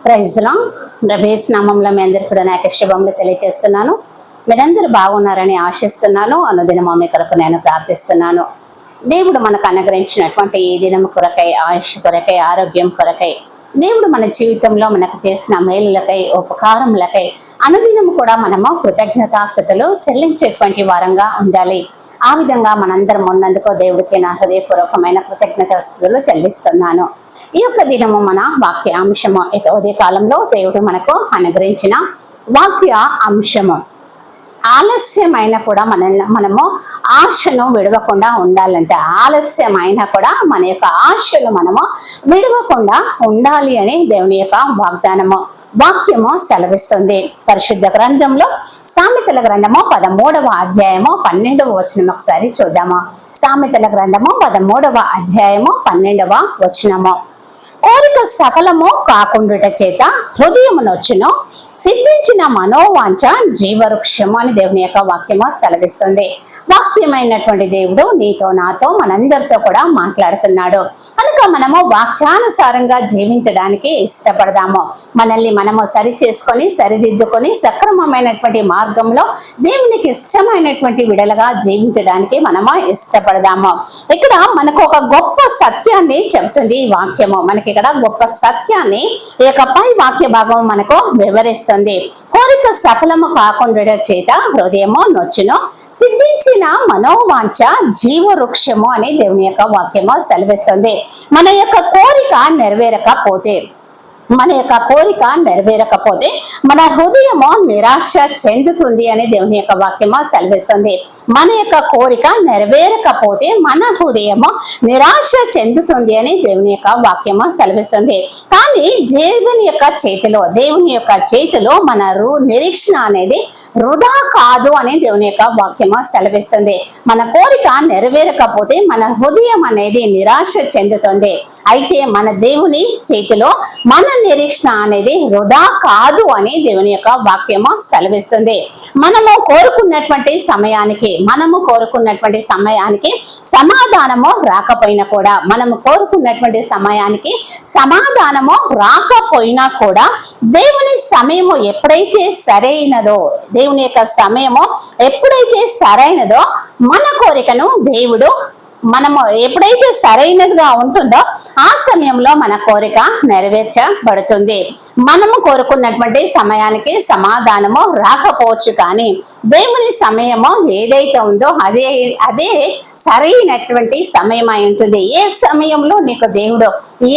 Praise లో రమేష్ నామంలో మీ అందరికీ కూడా నాకు శుభములు తెలియజేస్తున్నాను. మీరందరూ బాగున్నారని ఆశిస్తున్నాను. అనుదినం మీ కొరకు నేను ప్రార్థిస్తున్నాను. దేవుడు మనకు అనుగ్రహించినటువంటి ఈ దినం కొరకై, ఆయుష్ కొరకై, ఆరోగ్యం కొరకై, దేవుడు మన జీవితంలో మనకు చేసిన మేలులకై, ఉపకారములకై అనుదినం కూడా మనము కృతజ్ఞతాస్థుతులు చెల్లించేటువంటి వారంగా ఉండాలి. ఆ విధంగా మనందరం ఉన్నందుకు దేవుడికి నా హృదయపూర్వకమైన కృతజ్ఞతాస్థుతులు చెల్లిస్తున్నాను. ఈ యొక్క దినము మన వాక్యాంశము, ఉదయ కాలంలో దేవుడు మనకు అనుగ్రహించిన వాక్య అంశము. ఆలస్యమైన కూడా మనము ఆశను విడవకుండా ఉండాలంటే, ఆలస్యమైన కూడా మన యొక్క ఆశలు మనము విడవకుండా ఉండాలి అని దేవుని యొక్క వాక్యము సెలవిస్తుంది. పరిశుద్ధ గ్రంథంలో సామెతల గ్రంథము 13వ అధ్యాయము 12వ వచనం ఒకసారి చూద్దాము. సామెతల గ్రంథము 13వ అధ్యాయము 12వ వచనము. కోరిక సఫలము కాకుండుట చేత హృదయమునొచ్చును, సిద్ధించిన మనోవాంఛ జీవవృక్షము అని దేవుని యొక్క వాక్యము సెలవిస్తుంది. వాక్యమైనటువంటి దేవుడు నీతో నాతో మనందరితో కూడా మాట్లాడుతున్నాడు కనుక మనము వాక్యానుసారంగా జీవించడానికి ఇష్టపడదాము. మనల్ని మనము సరి చేసుకొని సరిదిద్దుకొని సక్రమమైనటువంటి మార్గంలో దేవునికి ఇష్టమైనటువంటి విడలుగా జీవించడానికి మనము ఇష్టపడదాము. ఇక్కడ మనకు ఒక గొప్ప సత్యాన్ని చెప్తుంది ఈ వాక్యము. మనకి ఇక్కడ గొప్ప సత్యాన్ని ఈ యొక్క పై వాక్య భాగం మనకు వివరిస్తుంది. కోరిక సఫలము కాకుండా చేత హృదయము నొచ్చును, సిద్ధించిన మనోవాంఛ జీవవృక్షము అని దేవుని యొక్క వాక్యము సెలవిస్తుంది. మన యొక్క కోరిక నెరవేరకపోతే మన హృదయము నిరాశ చెందుతుంది అని దేవుని యొక్క వాక్యము సెలవిస్తుంది. మన యొక్క కోరిక నెరవేరకపోతే మన హృదయము నిరాశ చెందుతుంది అని దేవుని యొక్క వాక్యము సెలవిస్తుంది. కానీ దేవుని యొక్క చేతిలో మన నిరీక్షణ అనేది వృధా కాదు అని దేవుని యొక్క వాక్యము సెలవిస్తుంది. మన కోరిక నెరవేరకపోతే మన హృదయం అనేది నిరాశ చెందుతుంది. అయితే మన దేవుని చేతిలో మన నిరీక్షణ అనేది వృధా కాదు అని దేవుని యొక్క వాక్యము సెలవిస్తుంది. మనము కోరుకున్నటువంటి సమయానికి సమాధానము రాకపోయినా కూడా దేవుని సమయము ఎప్పుడైతే సరైనదో మన కోరికను దేవుడు మనము ఎప్పుడైతే సరైనదిగా ఉంటుందో ఆ సమయంలో మన కోరిక నెరవేర్చబడుతుంది. మనము కోరుకున్నటువంటి సమయానికి సమాధానము రాకపోవచ్చు, కానీ దేవుని సమయము ఏదైతే ఉందో అదే సరైనటువంటి సమయం అయి ఉంటుంది. ఏ సమయంలో నీకు దేవుడు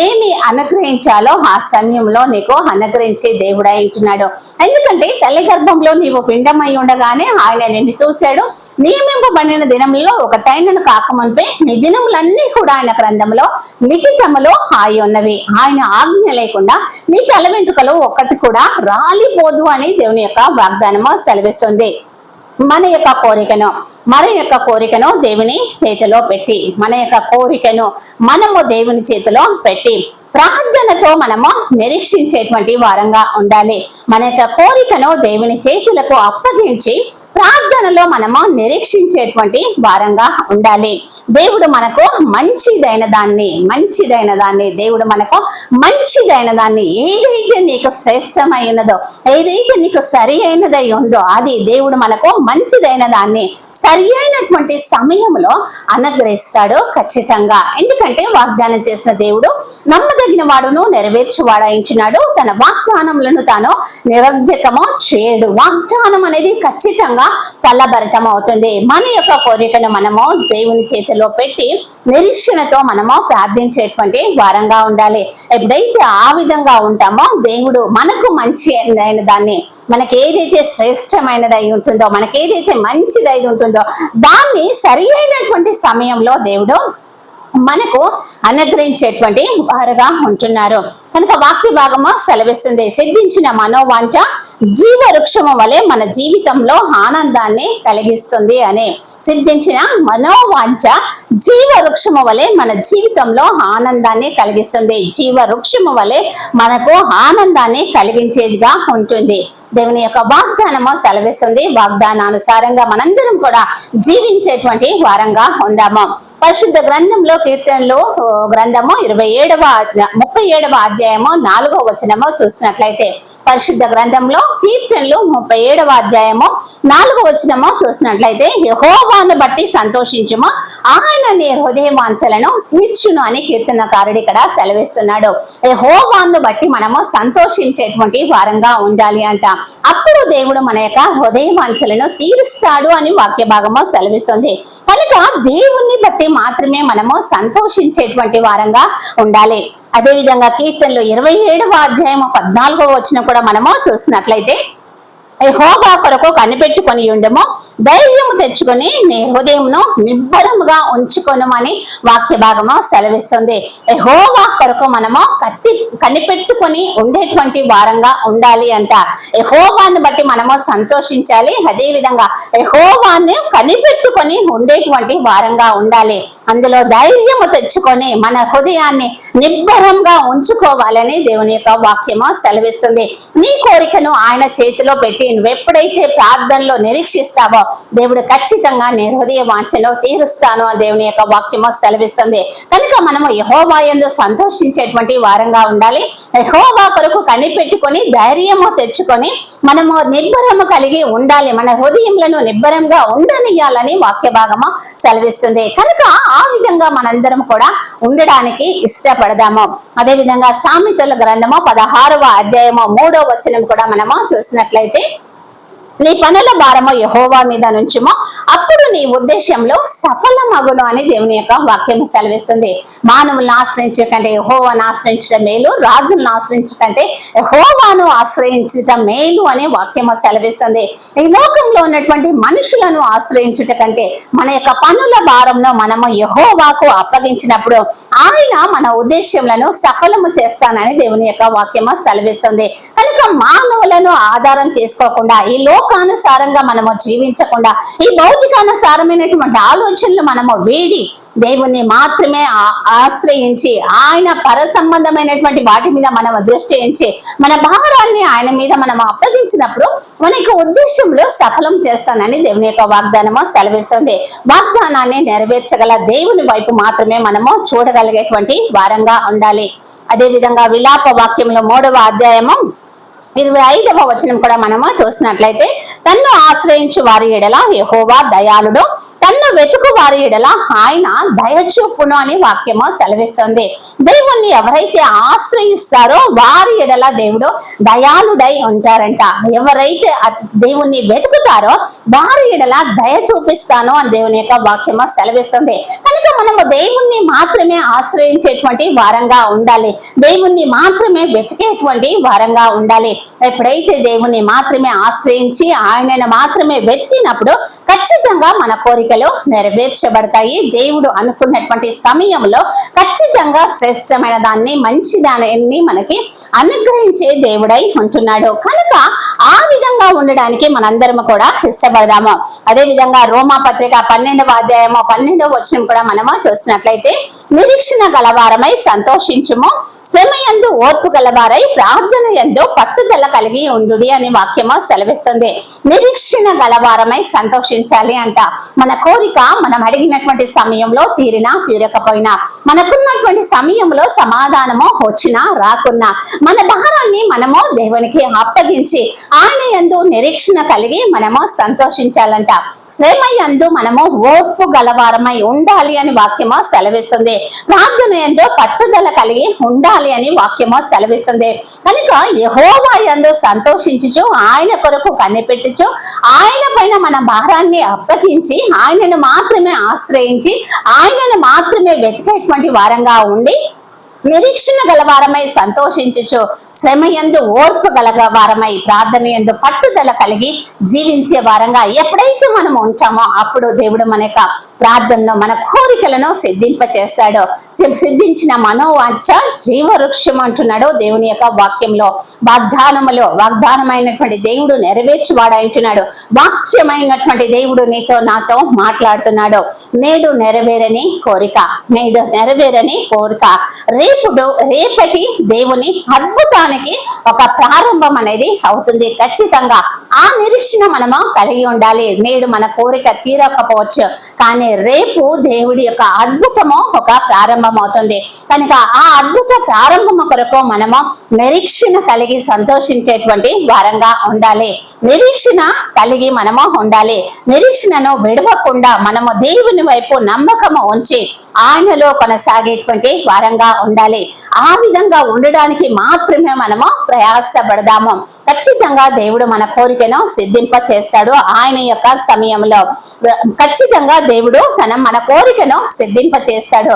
ఏమి అనుగ్రహించాలో ఆ సమయంలో నీకు అనుగ్రహించే దేవుడు అయి ఉంటున్నాడు. ఎందుకంటే తల్లి గర్భంలో నీవు పిండమై ఉండగానే ఆయన నిన్ను చూచాడు. నియమింపబడిన దినంలో ఒకటైనను కాకముందే నీ దినములన్నీ కూడా ఆయన గ్రంథంలో లిఖితములో హాయి ఉన్నవి. ఆయన ఆజ్ఞ లేకుండా నీ తల వెంట్రుకలు ఒక్కటి కూడా రాలిపోదు అని దేవుని యొక్క వాగ్దానము సెలవిస్తుంది. మన యొక్క కోరికను దేవుని చేతిలో పెట్టి మనము దేవుని చేతిలో పెట్టి ప్రార్థనతో మనము నిరీక్షించేటువంటి వారంగా ఉండాలి. మన యొక్క కోరికను దేవుని చేతులకు అప్పగించి ప్రార్థనలో మనము నిరీక్షించేటువంటి వారంగా ఉండాలి. దేవుడు మనకు మంచిదైన దాన్ని ఏదైతే నీకు శ్రేష్టమై ఉన్నదో, ఏదైతే నీకు సరి అయినదై ఉందో అది దేవుడు మనకు మంచిదైన దాన్ని సరి అయినటువంటి సమయంలో అనుగ్రహిస్తాడు ఖచ్చితంగా. ఎందుకంటే వాగ్దానం చేసిన దేవుడు నమ్మదగిన వాడును నెరవేర్చువాడాయించున్నాడు. తన వాగ్దానములను తాను నిరర్ధకము చేయడు. వాగ్దానం అనేది ఖచ్చితంగా ఫలభరితం అవుతుంది. మన యొక్క కోరికను మనము దేవుని చేతిలో పెట్టి నిరీక్షణతో మనము ప్రార్థించేటువంటి వారంగా ఉండాలి. ఎప్పుడైతే ఆ విధంగా ఉంటామో దేవుడు మనకు మంచి అయిన దాన్ని, మనకి ఏదైతే శ్రేష్టమైనదై ఉంటుందో, మనకి ఏదైతే మంచిదై ఉంటుందో దాన్ని సరి అయినటువంటి సమయంలో దేవుడు మనకు అనుగ్రహించేటువంటి వారుగా ఉంటున్నారు. కనుక వాక్య భాగము సెలవిస్తుంది. సిద్ధించిన మనోవాంఛ జీవవృక్షము వలె మన జీవితంలో ఆనందాన్ని కలిగిస్తుంది అని. సిద్ధించిన మనోవాంఛ జీవవృక్షము వలె మన జీవితంలో ఆనందాన్ని కలిగిస్తుంది. జీవవృక్షము వలె మనకు ఆనందాన్ని కలిగించేదిగా ఉంటుంది. దేవుని యొక్క వాగ్దానము సెలవిస్తుంది. వాగ్దానానుసారంగా మనందరం కూడా జీవించేటువంటి వారంగా ఉందాము. పరిశుద్ధ గ్రంథంలో కీర్తనలు గ్రంథము 37వ అధ్యాయము 4వ వచనము చూసినట్లయితే, పరిశుద్ధ గ్రంథంలో కీర్తనలు 37వ అధ్యాయము 4వ వచనము చూసినట్లయితే, యెహోవాను బట్టి సంతోషించుము, ఆయన నీ హృదయ వాంఛలను తీర్చును అని కీర్తనకారుడు ఇక్కడ సెలవిస్తున్నాడు. యెహోవాను బట్టి మనము సంతోషించేటువంటి వారంగా ఉండాలి అంట. అప్పుడు దేవుడు మన యొక్క హృదయ వాంఛలను తీరుస్తాడు అని వాక్య భాగము సెలవిస్తుంది. కనుక దేవుణ్ణి బట్టి మాత్రమే మనము సంతోషించేటువంటి వారంగా ఉండాలి. అదే విధంగా కీర్తనలు 27వ అధ్యాయము 14వ వచనం కూడా మనము చూసినట్లయితే, యెహోవా కొరకు కనిపెట్టుకొని ఉండము, ధైర్యము తెచ్చుకొని నీ హృదయమును నిబ్బరముగా ఉంచుకొనుమని వాక్య భాగము సెలవిస్తుంది. యెహోవా కొరకు మనము కనిపెట్టుకొని ఉండేటువంటి వారంగా ఉండాలి అంట. యెహోవాను బట్టి మనము సంతోషించాలి. అదే విధంగా యెహోవాను కనిపెట్టుకొని ఉండేటువంటి వారంగా ఉండాలి. అందులో ధైర్యము తెచ్చుకొని మన హృదయాన్ని నిబ్బరంగా ఉంచుకోవాలని దేవుని యొక్క వాక్యము సెలవిస్తుంది. నీ కోరికను ఆయన చేతిలో పెట్టి నువ్వు ఎప్పుడైతే ప్రార్థనలో నిరీక్షిస్తావో దేవుడు ఖచ్చితంగా నీ హృదయ వాంఛను తీరుస్తాను అని దేవుని యొక్క వాక్యము సెలవిస్తుంది. కనుక మనము యెహోవా యందు సంతోషించేటువంటి వారంగా ఉండాలి. యెహోవా కొరకు కనిపెట్టుకొని ధైర్యము తెచ్చుకొని మనము నిబ్బరము కలిగి ఉండాలి. మన హృదయములను నిబ్బరంగా ఉండనియాలని వాక్య భాగము సెలవిస్తుంది. కనుక ఆ విధంగా మనందరం కూడా ఉండడానికి ఇష్టపడదాము. అదే విధంగా సామెతల గ్రంథము 16వ అధ్యాయము 3వ వచనం కూడా మనము చూసినట్లయితే, నీ పనుల భారము యెహోవా మీద నుంచుము, అప్పుడు నీ ఉద్దేశంలో సఫలమగును అని దేవుని యొక్క వాక్యం సెలవిస్తుంది. మానవులను ఆశ్రయించే కంటే యెహోవాను ఆశ్రయించడం మేలు, రాజులను ఆశ్రయించకంటే యెహోవాను ఆశ్రయించటం మేలు అనే వాక్యము సెలవిస్తుంది. ఈ లోకంలో ఉన్నటువంటి మనుషులను ఆశ్రయించుట కంటే మన యొక్క పనుల భారంలో మనము యెహోవాకు అప్పగించినప్పుడు ఆయన మన ఉద్దేశములను సఫలము చేస్తానని దేవుని యొక్క వాక్యము సెలవిస్తుంది. కనుక మానవులను ఆధారం చేసుకోకుండా, ఈ లోకానుసారంగా మనము జీవించకుండా, ఈ భౌతికానుసారమైనటువంటి ఆలోచనలు మనము వీడి దేవుణ్ణి మాత్రమే ఆశ్రయించి ఆయన పర సంబంధమైనటువంటి వాటి మీద మనం దృష్టి ఉంచి మన భారాన్ని ఆయన మీద మనం అప్పగించినప్పుడు మనకి ఉద్దేశంలో సఫలం చేస్తానని దేవుని యొక్క వాగ్దానము సెలవిస్తుంది. వాగ్దానాన్ని నెరవేర్చగల దేవుని వైపు మాత్రమే మనము చూడగలిగేటువంటి వారంగా ఉండాలి. అదే విధంగా విలాప వాక్యంలో 3వ అధ్యాయము 25వ వచనం కూడా మనము చూసినట్లయితే, తన్ను ఆశ్రయించు వారి ఎడల యెహోవా దయాళుడు, తన్ను వెతుకు వారి ఎడల ఆయన దయచూపును అని వాక్యము సెలవిస్తుంది. దేవుణ్ణి ఎవరైతే ఆశ్రయిస్తారో వారి ఎడల దేవుడు దయాళుడై ఉంటారంట. ఎవరైతే దేవుణ్ణి వెతుకుతారో వారి ఎడల దయ చూపిస్తాను అని దేవుని యొక్క వాక్యము సెలవిస్తుంది. కనుక మనము దేవుణ్ణి మాత్రమే ఆశ్రయించేటువంటి వారంగా ఉండాలి. దేవుణ్ణి మాత్రమే వెతికేటువంటి వారంగా ఉండాలి. ఎప్పుడైతే దేవుణ్ణి మాత్రమే ఆశ్రయించి ఆయనను మాత్రమే వెతికినప్పుడు ఖచ్చితంగా మన కోరికలు నెరవేర్చబడతాయి. దేవుడు అనుకున్నటువంటి సమయంలో ఖచ్చితంగా శ్రేష్టమైన దాన్ని, మంచి దాన్ని మనకి అనుగ్రహించే దేవుడై ఉంటున్నాడు. కనుక ఆ విధంగా ఉండడానికి మనందరం కూడా ఇష్టపడదాము. అదే విధంగా రోమా పత్రిక 12వ అధ్యాయము 12వ వచనం కూడా మనము చూసినట్లయితే, నిరీక్షణ గలవారమై సంతోషించుము, శ్రమ యందు ఓర్పు గలవారై ప్రార్థన యందు పట్టుదల కలిగి ఉండుడి అని వాక్యము సెలవిస్తుంది. నిరీక్షణ గలవారమై సంతోషించాలి అంట. మన కోరిక మనం అడిగినటువంటి సమయంలో తీరినా తీరకపోయినా, మనకున్నటువంటి సమయంలో సమాధానము వచ్చినా రాకున్నా, మన భారాన్ని మనము దేవునికి అప్పగించి ఆయన యందు నిరీక్షణ కలిగి మనము సంతోషించాలంట. శ్రమ యందు మనము ఓర్పు గలవారమై ఉండాలి అని వాక్యము సెలవిస్తుంది. ప్రార్థన యందు పట్టుదల కలిగి ఉండాలి అని వాక్యము సెలవిస్తుంది. కనుక యెహోవా యందు సంతోషించుచు, ఆయన కొరకు కనిపెట్టుచు, ఆయన పైన మన భారాన్ని అప్పగించి ఆయనను మాత్రమే ఆశ్రయించి ఆయనను మాత్రమే వెతికేటువంటి వారంగా ఉండి నిరీక్షణ గలవారమై సంతోషించుచు, శ్రమ యందు ఓర్పు గలవారమై ప్రార్థన యందు పట్టుదల కలిగి జీవించే వారంగా ఎప్పుడైతే మనం ఉంటామో అప్పుడు దేవుడు మన యొక్క ప్రార్థనను, మన కోరికలను సిద్ధింపచేస్తాడు. సిద్ధించిన మనోవాంఛ జీవవృక్షం అంటున్నాడు దేవుని యొక్క వాక్యంలో. వాగ్దానమైనటువంటి దేవుడు నెరవేర్చువాడు అంటున్నాడు. వాక్యమైనటువంటి దేవుడు నీతో నాతో మాట్లాడుతున్నాడు. నేడు నెరవేరని కోరిక, రేపు రేపటి దేవుని అద్భుతానికి ఒక ప్రారంభం అనేది అవుతుంది. ఖచ్చితంగా ఆ నిరీక్షణ మనము కలిగి ఉండాలి. నేడు మన కోరిక తీరకపోవచ్చు, కానీ రేపు దేవుడి యొక్క అద్భుతము ఒక ప్రారంభం అవుతుంది. కనుక ఆ అద్భుత ప్రారంభము కొరకు మనము నిరీక్షణ కలిగి సంతోషించేటువంటి వారంగా ఉండాలి. నిరీక్షణ కలిగి మనము ఉండాలి. నిరీక్షణను విడవకుండా మనము దేవుని వైపు నమ్మకము ఉంచి ఆయనలో కొనసాగేటువంటి వారంగా ఉండాలి. ఆ విధంగా ఉండడానికి మాత్రమే మనము ప్రయాసపడదాము. ఖచ్చితంగా దేవుడు మన కోరికను సిద్ధింప చేస్తాడు. ఆయన యొక్క సమయంలో ఖచ్చితంగా దేవుడు మన కోరికను సిద్ధింప చేస్తాడు.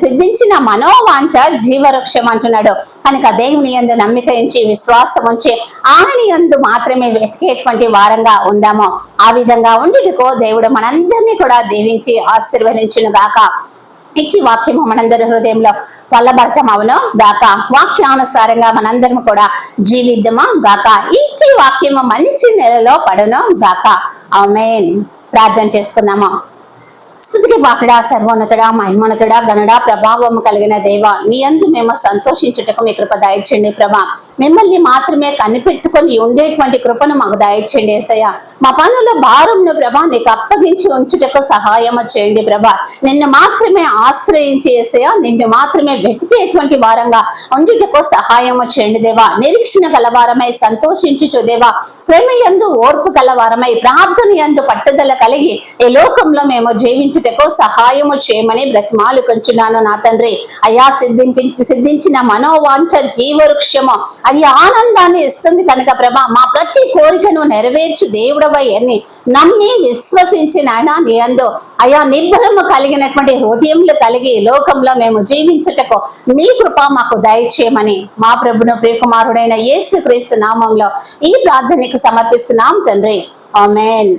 సిద్ధించిన మనోవాంఛ జీవవృక్షం అంటున్నాడు. కనుక దేవుని యందు నమ్మిక ఉంచి విశ్వాసం ఉంచి ఆయన యందు మాత్రమే వెతికేటువంటి వారంగా ఉందాము. ఆ విధంగా ఉండుటకు దేవుడు మనందరినీ కూడా దీవించి ఆశీర్వదించును గాక. ఇట్టి వాక్యము మనందరి హృదయంలో పొల్లబడటమవును గాక. వాక్యానుసారంగా మనందరం కూడా జీవిద్దాము గాక. ఇట్టి వాక్యము మంచి నెలలో పడును గాక. ఆమేన్. ప్రార్థన చేసుకుందాము. స్తుతికి పాత్రుడా, సర్వోన్నతుడా, మహిమోన్నతుడా, గణుడా, ప్రభావము కలిగిన దేవ, నీ యందు మేము సంతోషించుటకు మీ కృప దయచేయండి ప్రభా. మిమ్మల్ని మాత్రమే కనిపెట్టుకొని ఉండేటువంటి కృపను మాకు దయచేయండి యేసయ్య. మా పనుల భారంను ప్రభా నీకు అప్పగించి ఉంచుటకు సహాయము చేయండి ప్రభా. నిన్ను మాత్రమే ఆశ్రయించి యేసయ్య, నిన్ను మాత్రమే వెతికేటువంటి వారంగా ఉండుటకు సహాయము చేయండి దేవా. నిరీక్షణ గలవారమై సంతోషించుచు దేవా, శ్రమ యందు ఓర్పు గలవారమై ప్రార్థన యందు పట్టుదల కలిగి ఈ లోకంలో మేము జీవించుటకు సహాయము చేయమని బ్రతిమాలు కొంచున్నాను నా తండ్రి. అయ్యా, సిద్ధించిన మనోవాంఛ జీవవృక్షము అది ఆనందాన్ని ఇస్తుంది కనుక ప్రభా, మా ప్రతి కోరికను నెరవేర్చు దేవుడవై అని నమ్మి విశ్వసించిన నీ యందు అయ్యా నిబ్బరము కలిగినటువంటి హృదయములు కలిగి లోకంలో మేము జీవించుటకు మీ కృప మాకు దయచేయమని మా ప్రభును ప్రియకుమారుడైన యేసుక్రీస్తు నామంలో ఈ ప్రార్థనకు సమర్పిస్తున్నాం తండ్రి. ఆమేన్.